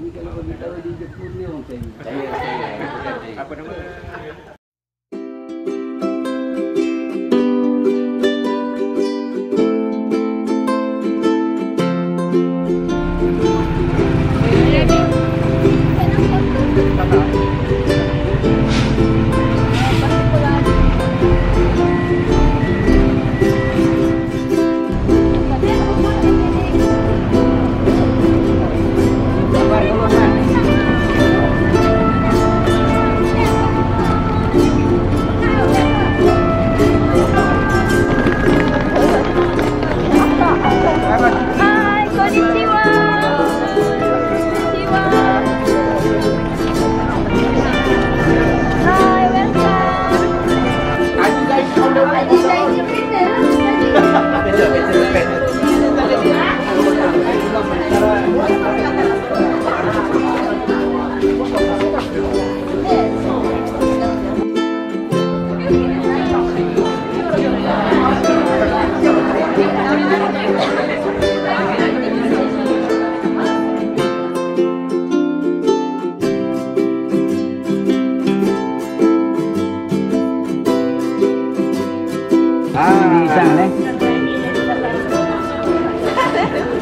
Ini kalau bagi tahu di Jepun ni orang tanya. Apa nama?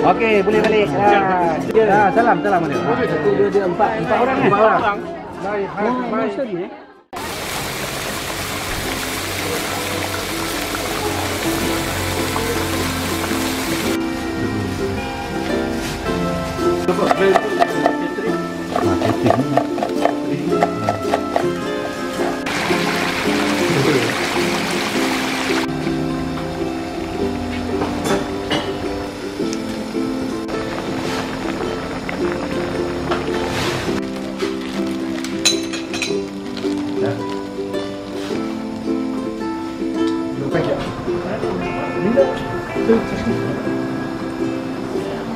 Okey, boleh balik. Salam boleh. Satu, dua, tiga, empat orang kan? 4 orang. Baik, Muslim ni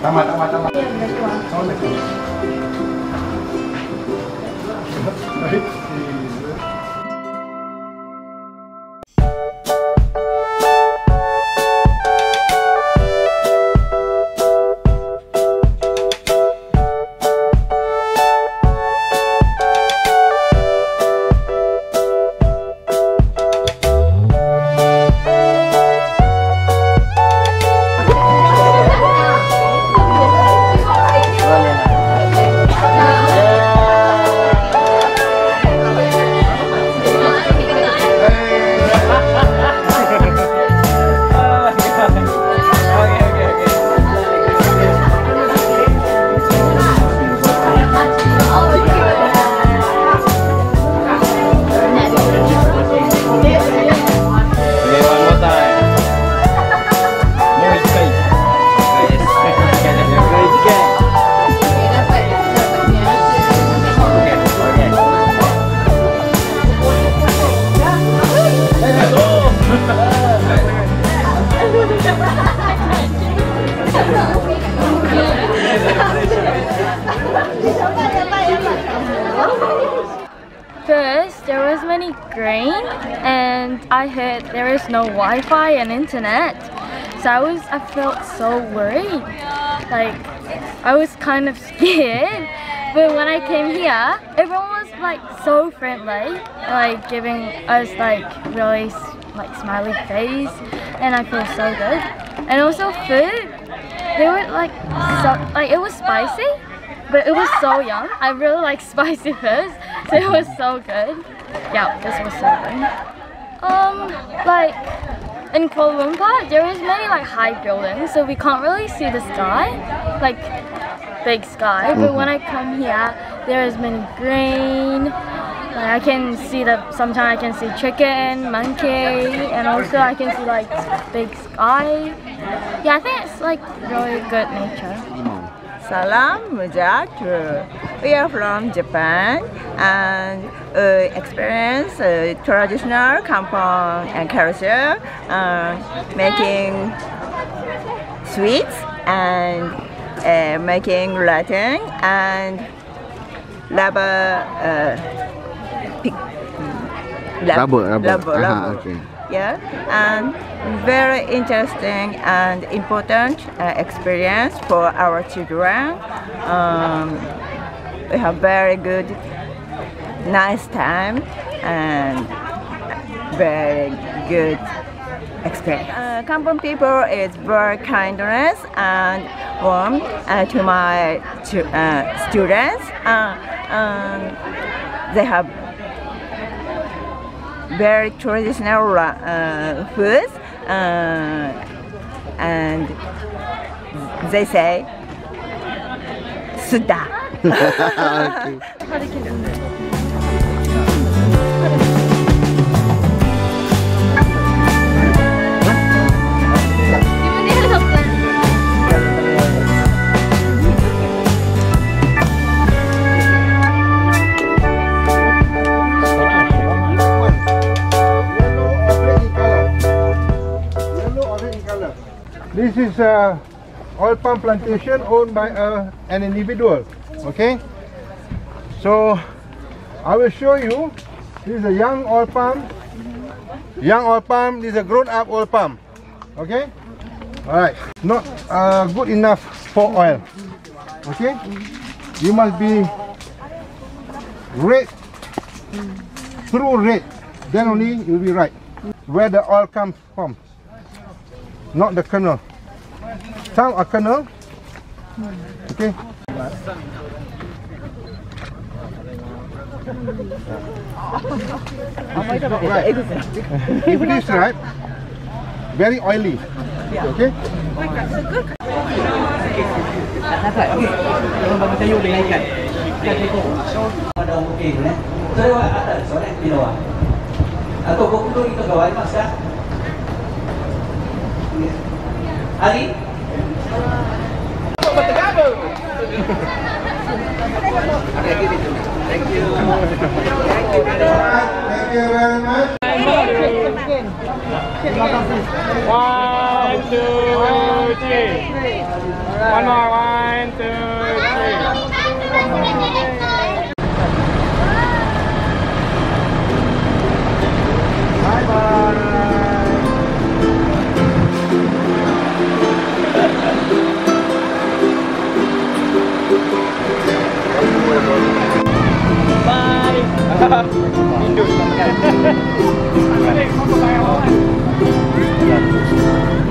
Tamat. Baik. First, there was many grain, and I heard there is no Wi-Fi and internet, so I felt so worried. Like, I was kind of scared. But when I came here, everyone was like so friendly, like giving us like really like smiley face, and I feel so good. And also food, they were like it was spicy, but it was so yum. I really like spicy first, so it was so good. Yeah, this was so good. Like in Kuala Lumpur, there is many like high buildings, so we can't really see the sky, like big sky. But when I come here, there is many green. Like I can see sometimes I can see chicken, monkey, and also I can see like big sky. Yeah, I think it's like really good nature. Salam Mujak. We are from Japan and experience traditional Kampung and culture, making sweets and making Latin and rubber. Okay. Yeah, and very interesting and important experience for our children. we have very good, nice time and very good experience. Kampung people is very kindness and warm to my students. They have very traditional foods, and they say "sudah." This is a oil palm plantation owned by an individual. Okay, so I will show you. This is a young oil palm. Young oil palm. This is a grown-up oil palm. Okay. All right. Not good enough for oil. Okay. You must be red, true red. Then only it will be right. Where the oil comes from. Not the kernel. Some are kernel. Okay. Right. If it is right, very oily. Okay. Ali? Thank you. Thank you very much. 1, 2, 3. One more. 1, 2, 3. Bye bye. Bye.